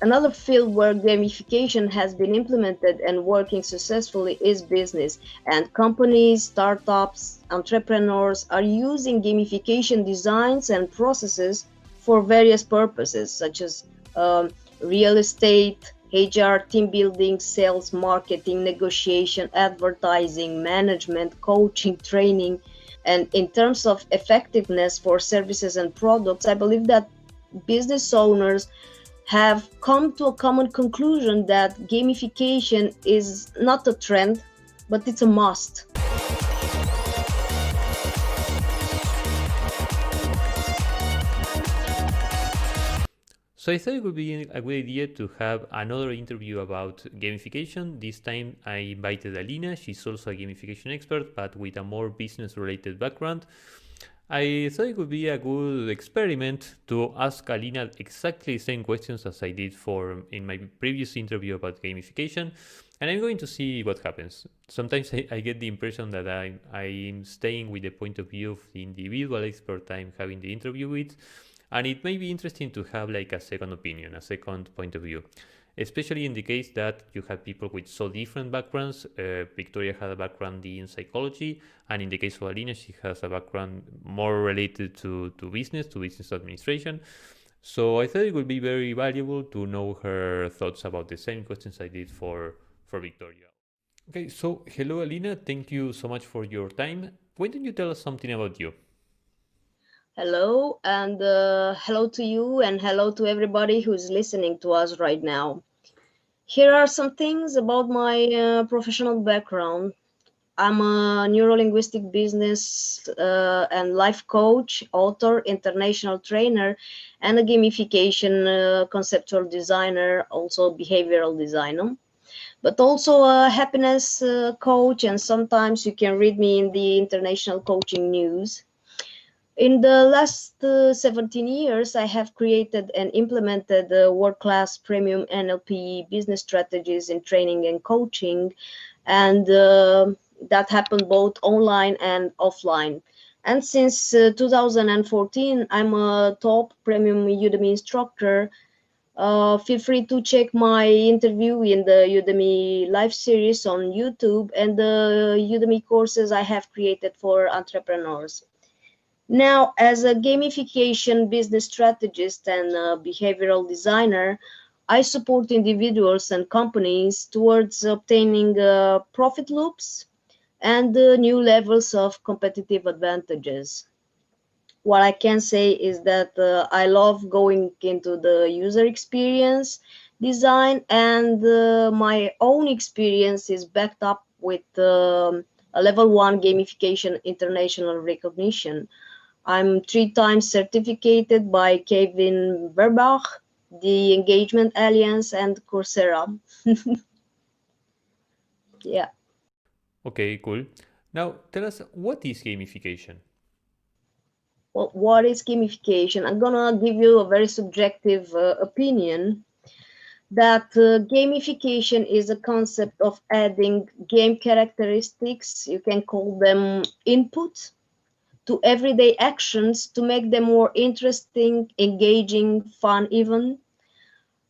Another field where gamification has been implemented and working successfully is business. And companies, startups, entrepreneurs are using gamification designs and processes for various purposes, such as real estate, HR, team building, sales, marketing, negotiation, advertising, management, coaching, training. And in terms of effectiveness for services and products, I believe that business owners have come to a common conclusion that gamification is not a trend, but it's a must. So I thought it would be a good idea to have another interview about gamification. This time I invited Alina. She's also a gamification expert, but with a more business-related background. I thought it would be a good experiment to ask Alina exactly the same questions as I did in my previous interview about gamification, and I'm going to see what happens. Sometimes I get the impression that I'm staying with the point of view of the individual expert I'm having the interview with, and it may be interesting to have like a second opinion, a second point of view. Especially in the case that you have people with so different backgrounds. Victoria had a background in psychology, and in the case of Alina, she has a background more related to business administration. So I thought it would be very valuable to know her thoughts about the same questions I did for Victoria. Okay, so hello Alina, thank you so much for your time. Why don't you tell us something about you? Hello, and hello to you, and hello to everybody who's listening to us right now. Here are some things about my professional background. I'm a neurolinguistic business and life coach, author, international trainer, and a gamification conceptual designer, also behavioral designer, but also a happiness coach, and sometimes you can read me in the international coaching news. In the last 17 years, I have created and implemented world-class premium NLP business strategies in training and coaching, and that happened both online and offline. And since 2014, I'm a top premium Udemy instructor. Feel free to check my interview in the Udemy live series on YouTube and the Udemy courses I have created for entrepreneurs. Now, as a gamification business strategist and a behavioral designer, I support individuals and companies towards obtaining profit loops and new levels of competitive advantages. What I can say is that I love going into the user experience design, and my own experience is backed up with a level 1 gamification international recognition. I'm 3 times certificated by Kevin Verbach, the Engagement Alliance, and Coursera. Yeah. Okay, cool. Now tell us, what is gamification? Well, what is gamification? I'm gonna give you a very subjective opinion that gamification is a concept of adding game characteristics, you can call them input, to everyday actions to make them more interesting, engaging, fun even.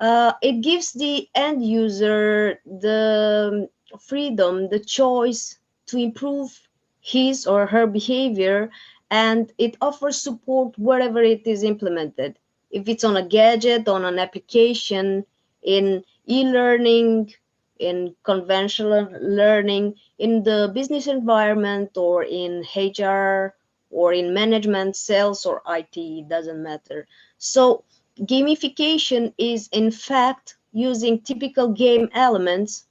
It gives the end user the freedom, the choice to improve his or her behavior, and it offers support wherever it is implemented. If it's on a gadget, on an application, in e-learning, in conventional learning, in the business environment, or in HR, or in management, sales, or IT, it doesn't matter. So gamification is in fact using typical game elements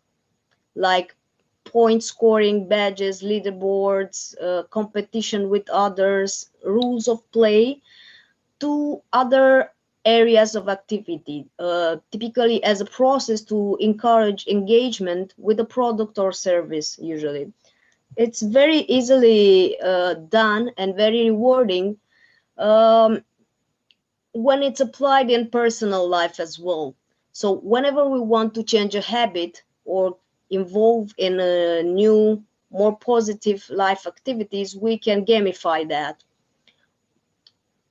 like point scoring, badges, leaderboards, competition with others, rules of play, to other areas of activity, typically as a process to encourage engagement with a product or service usually. It's very easily done and very rewarding when it's applied in personal life as well. So whenever we want to change a habit or involve in a new, more positive life activities, we can gamify that.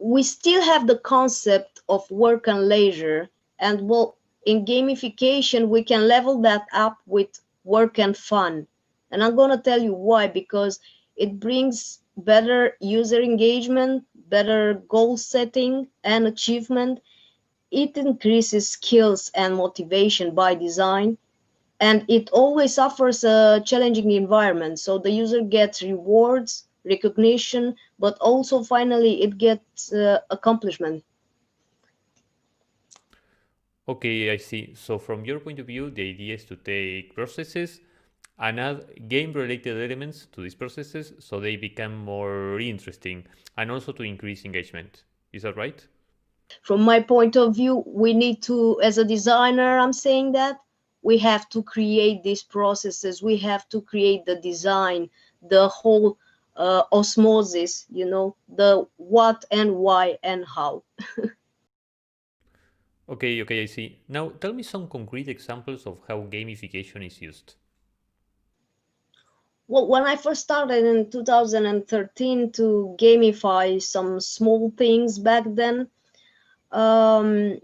We still have the concept of work and leisure, and well, in gamification, we can level that up with work and fun. And I'm going to tell you why, because it brings better user engagement, better goal setting and achievement. It increases skills and motivation by design, and it always offers a challenging environment. So the user gets rewards, recognition, but also finally it gets accomplishment. Okay, I see. So from your point of view, the idea is to take processes and add game-related elements to these processes so they become more interesting and also to increase engagement. Is that right? From my point of view, we need to, as a designer, I'm saying that we have to create these processes. We have to create the design, the whole osmosis, the what and why and how. Okay, okay, I see. Now tell me some concrete examples of how gamification is used. Well, when I first started in 2013 to gamify some small things back then, um,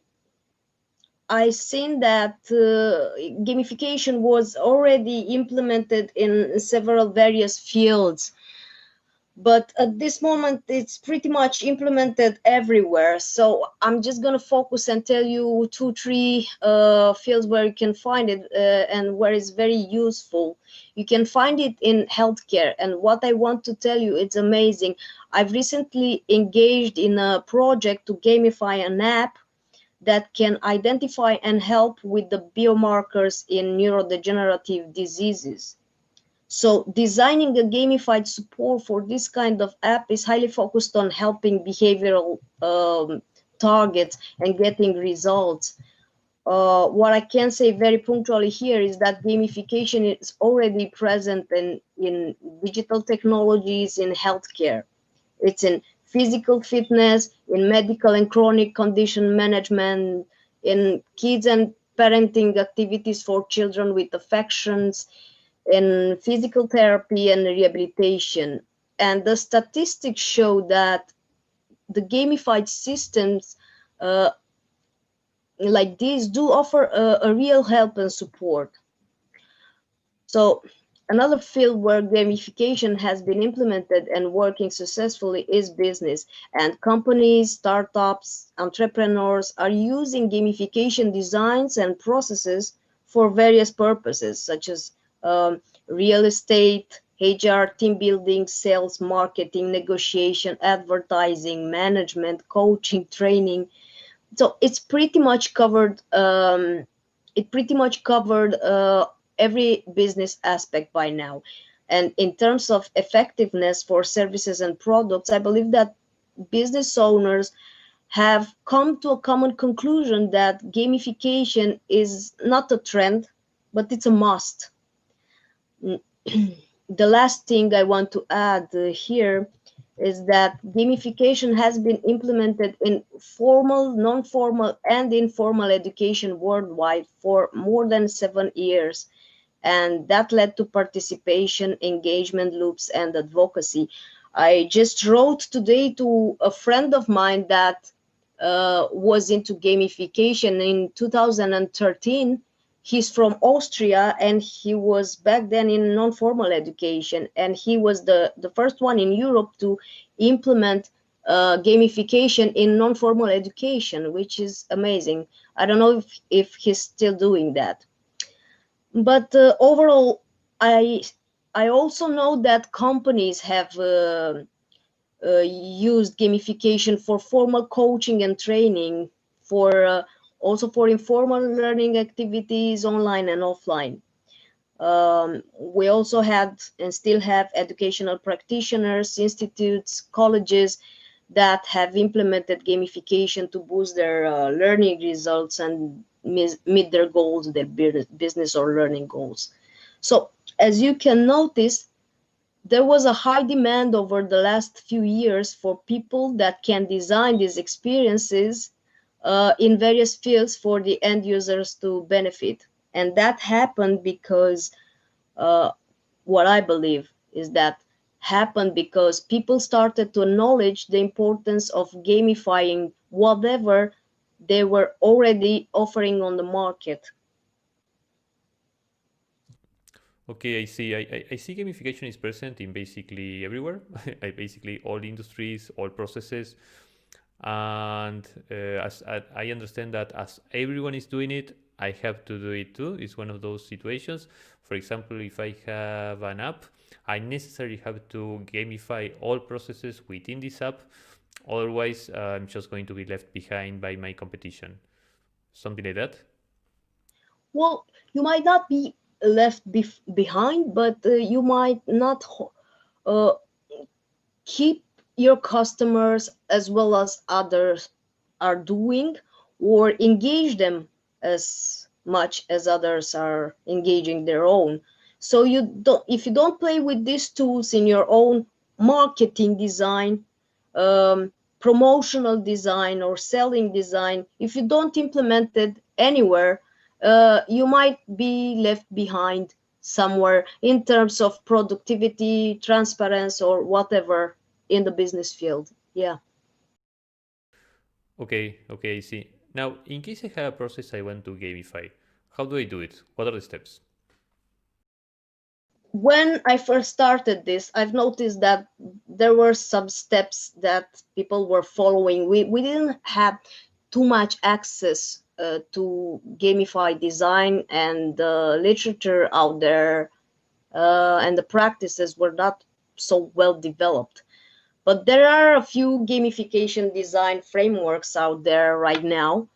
I seen that gamification was already implemented in several various fields, but at this moment it's pretty much implemented everywhere. So I'm just going to focus and tell you 2-3 fields where you can find it and where it's very useful. You can find it in healthcare, and what I want to tell you, it's amazing. I've recently engaged in a project to gamify an app that can identify and help with the biomarkers in neurodegenerative diseases. So designing a gamified support for this kind of app is highly focused on helping behavioral targets and getting results. What I can say very punctually here is that gamification is already present in digital technologies in healthcare. It's in physical fitness, in medical and chronic condition management, in kids and parenting activities for children with affections, in physical therapy and rehabilitation. And the statistics show that the gamified systems like these do offer a real help and support. So another field where gamification has been implemented and working successfully is business. And companies, startups, entrepreneurs are using gamification designs and processes for various purposes, such as real estate, HR, team building, sales, marketing, negotiation, advertising, management, coaching, training. So it's pretty much covered. It pretty much covered every business aspect by now. And in terms of effectiveness for services and products, I believe that business owners have come to a common conclusion that gamification is not a trend, but it's a must. The last thing I want to add here is that gamification has been implemented in formal, non-formal, and informal education worldwide for more than 7 years. And that led to participation, engagement loops, and advocacy. I just wrote today to a friend of mine that was into gamification in 2013. He's from Austria, and he was back then in non-formal education, and he was the first one in Europe to implement gamification in non-formal education, which is amazing. I don't know if he's still doing that. But overall, I also know that companies have used gamification for formal coaching and training, for also for informal learning activities, online and offline. We also had and still have educational practitioners, institutes, colleges that have implemented gamification to boost their learning results and meet their goals, their business or learning goals. So as you can notice, there was a high demand over the last few years for people that can design these experiences in various fields for the end users to benefit. And that happened because what I believe is that happened because people started to acknowledge the importance of gamifying whatever they were already offering on the market. Okay, I see. I see gamification is present in basically everywhere, basically all industries, all processes. And as I understand that as everyone is doing it, I have to do it too. It's one of those situations. For example, if I have an app, I necessarily have to gamify all processes within this app. Otherwise, I'm just going to be left behind by my competition. Something like that. Well, you might not be left behind, but you might not uh, keep your customers as well as others are doing, or engage them as much as others are engaging their own. So you don't, if you don't play with these tools in your own marketing design, promotional design, or selling design, if you don't implement it anywhere, you might be left behind somewhere in terms of productivity, transparency, or whatever in the business field. Yeah. Okay, I see. Now, in case I have a process I want to gamify, how do I do it? What are the steps? When I first started this, I've noticed that there were some steps that people were following. We didn't have too much access to gamify design, and the literature out there and the practices were not so well developed. But there are a few gamification design frameworks out there right now,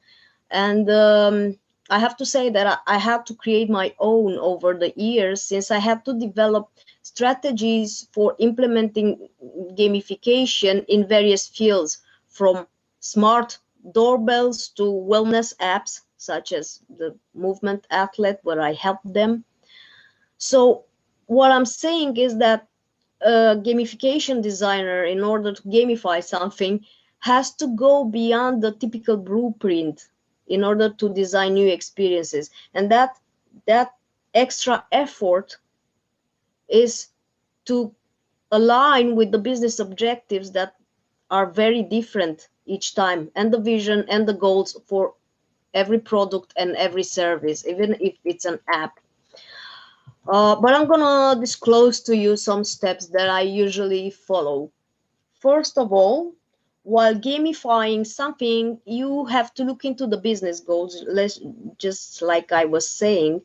and I have to say that I had to create my own over the years, since I had to develop strategies for implementing gamification in various fields, from smart doorbells to wellness apps such as the Movement Athlete, where I help them. So what I'm saying is that a gamification designer, in order to gamify something, has to go beyond the typical blueprint in order to design new experiences, and that extra effort is to align with the business objectives that are very different each time, and the vision and the goals for every product and every service, even if it's an app. But I'm gonna disclose to you some steps that I usually follow. First of all, while gamifying something, you have to look into the business goals. Let's, just like I was saying,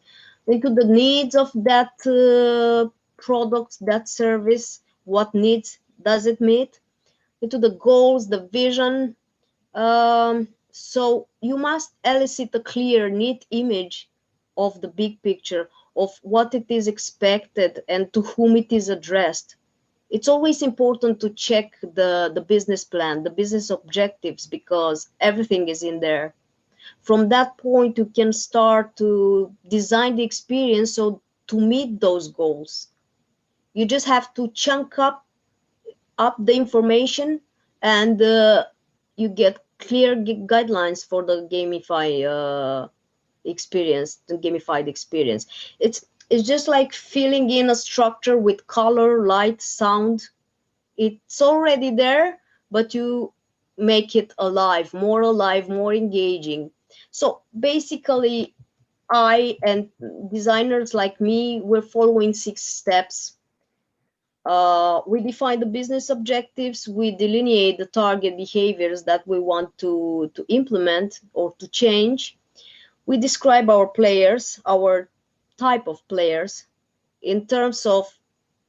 into the needs of that product, that service. What needs does it meet? Into the goals, the vision. So you must elicit a clear, neat image of the big picture of what it is expected and to whom it is addressed. It's always important to check the business plan, the business objectives, because everything is in there. From that point, you can start to design the experience so to meet those goals. You just have to chunk up the information, and you get clear guidelines for the experience, the gamified experience. It's just like filling in a structure with color, light, sound. It's already there, but you make it alive, more engaging. So basically, I and designers like me, we're following 6 steps. We define the business objectives, we delineate the target behaviors that we want to implement or to change. We describe our players, our type of players, in terms of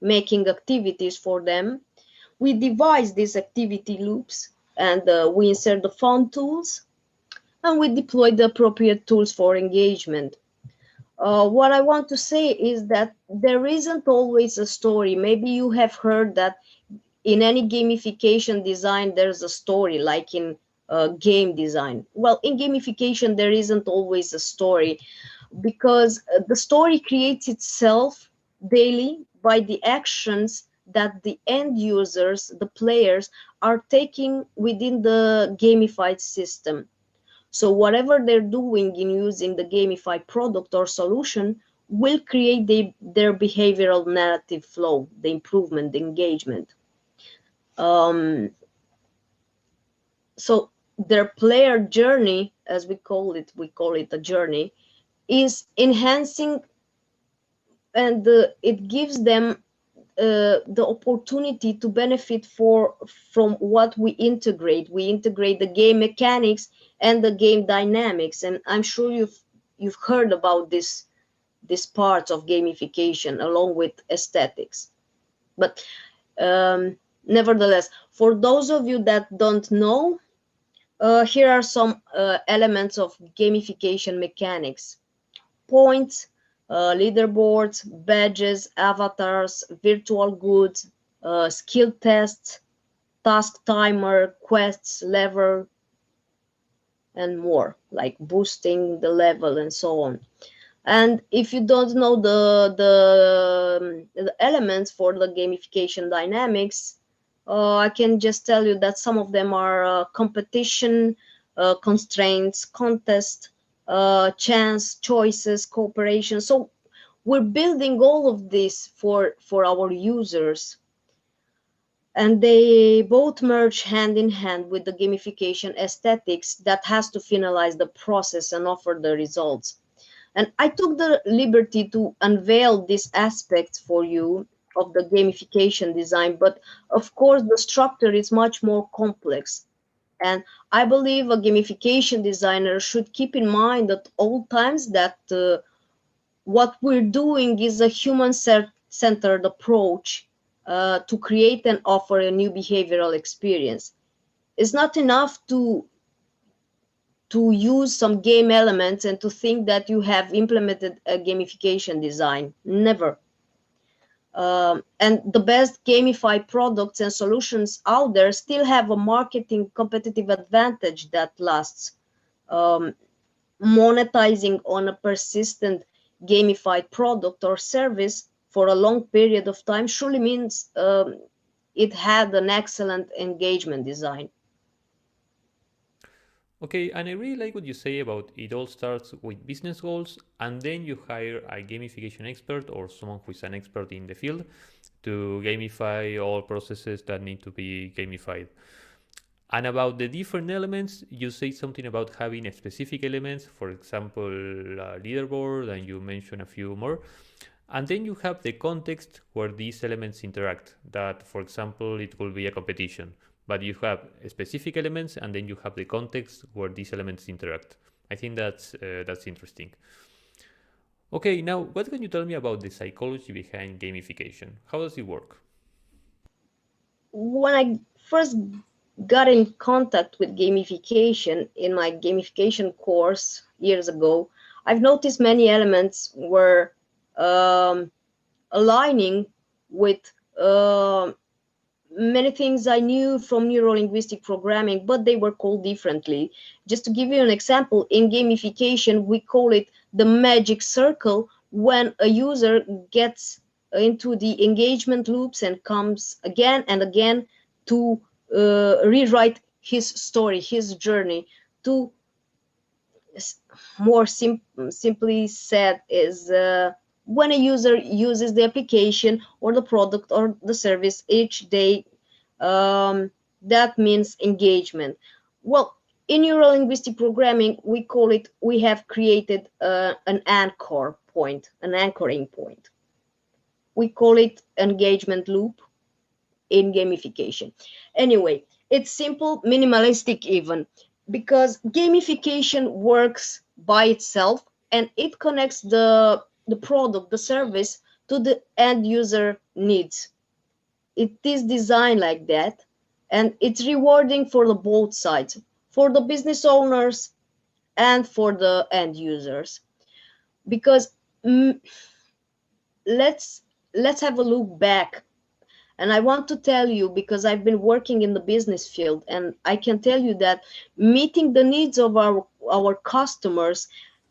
making activities for them. We devise these activity loops, and we insert the fun tools, and we deploy the appropriate tools for engagement. What I want to say is that there isn't always a story. Maybe you have heard that in any gamification design, there's a story, like in game design. Well, in gamification, there isn't always a story, because the story creates itself daily by the actions that the end users, the players, are taking within the gamified system. So whatever they're doing in using the gamified product or solution will create their behavioral narrative flow, the improvement, the engagement. Um, so their player journey, as we call it a journey, is enhancing, and it gives them the opportunity to benefit from what we integrate. We integrate the game mechanics and the game dynamics, and I'm sure you've heard about this part of gamification along with aesthetics. But nevertheless, for those of you that don't know, here are some elements of gamification mechanics: points, leaderboards, badges, avatars, virtual goods, skill tests, task timer, quests, level, and more, like boosting the level and so on. And if you don't know the elements for the gamification dynamics, I can just tell you that some of them are competition, constraints, contest, chance, choices, cooperation. So we're building all of this for our users, and they both merge hand in hand with the gamification aesthetics that has to finalize the process and offer the results. And I took the liberty to unveil these aspects for you of the gamification design, but of course the structure is much more complex. And I believe a gamification designer should keep in mind at all times that what we're doing is a human-centered approach to create and offer a new behavioral experience. It's not enough to use some game elements and to think that you have implemented a gamification design. Never. And the best gamified products and solutions out there still have a marketing competitive advantage that lasts. Monetizing on a persistent gamified product or service for a long period of time surely means it had an excellent engagement design. Okay, and I really like what you say about it all starts with business goals, and then you hire a gamification expert or someone who is an expert in the field to gamify all processes that need to be gamified. And about the different elements, you say something about having a specific elements, for example, a leaderboard, and you mention a few more. And then you have the context where these elements interact. That, for example, it will be a competition. But you have specific elements, and then you have the context where these elements interact. I think that's interesting. Okay, now what can you tell me about the psychology behind gamification? How does it work? When I first got in contact with gamification in my gamification course years ago, I've noticed many elements were aligning with many things I knew from neuro-linguistic programming, but they were called differently. Just to give you an example, in gamification, we call it the magic circle when a user gets into the engagement loops and comes again and again to rewrite his story, his journey. To more simply said is when a user uses the application or the product or the service each day, that means engagement. Well, in neuro-linguistic programming, we have created an anchor point, an anchoring point. We call it engagement loop in gamification. Anyway, it's simple, minimalistic even, because gamification works by itself and it connects the product, the service, to the end user needs. It is designed like that, and it's rewarding for the both sides, for the business owners and for the end users. Because let's have a look back. And I want to tell you, because I've been working in the business field, and I can tell you that meeting the needs of our customers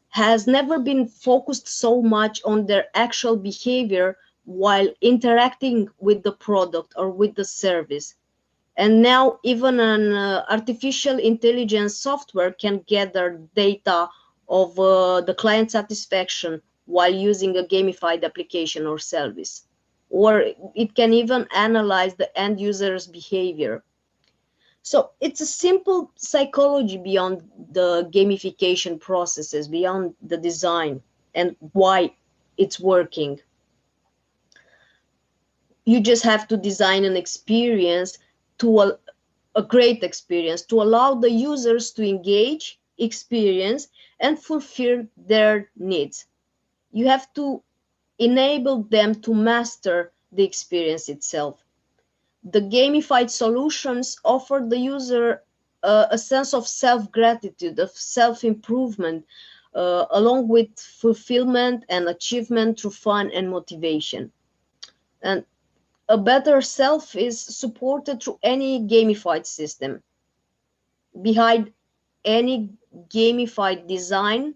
has never been focused so much on their actual behavior while interacting with the product or with the service. And now even an artificial intelligence software can gather data of the client satisfaction while using a gamified application or service. Or it can even analyze the end user's behavior. So it's a simple psychology beyond the gamification processes, beyond the design and why it's working. You just have to design an experience to a great experience to allow the users to engage, experience, and fulfill their needs. You have to enable them to master the experience itself. The gamified solutions offer the user a sense of self-gratitude, of self-improvement, along with fulfillment and achievement through fun and motivation. And a better self is supported through any gamified system. Behind any gamified design,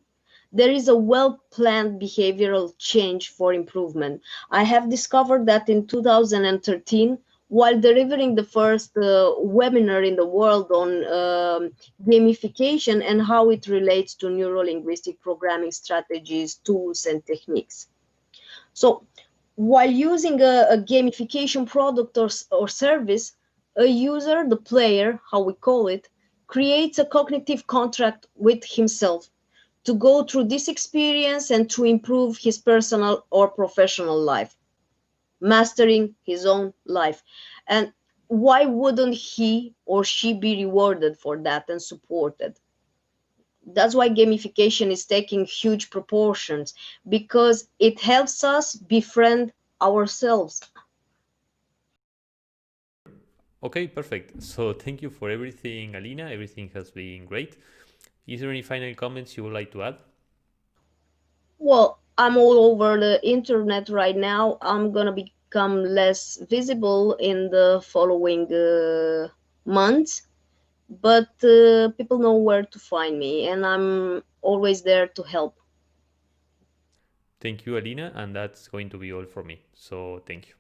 there is a well-planned behavioral change for improvement. I have discovered that in 2013, while delivering the first webinar in the world on gamification and how it relates to neuro-linguistic programming strategies, tools, and techniques. So while using a gamification product or service, a user, the player, how we call it, creates a cognitive contract with himself to go through this experience and to improve his personal or professional life, mastering his own life. And why wouldn't he or she be rewarded for that and supported? That's why gamification is taking huge proportions, because it helps us befriend ourselves. Okay, perfect. So thank you for everything, Alina. Everything has been great. Is there any final comments you would like to add? Well, I'm all over the internet right now. I'm gonna become less visible in the following months, but people know where to find me, and I'm always there to help. Thank you, Alina, and that's going to be all for me. So thank you.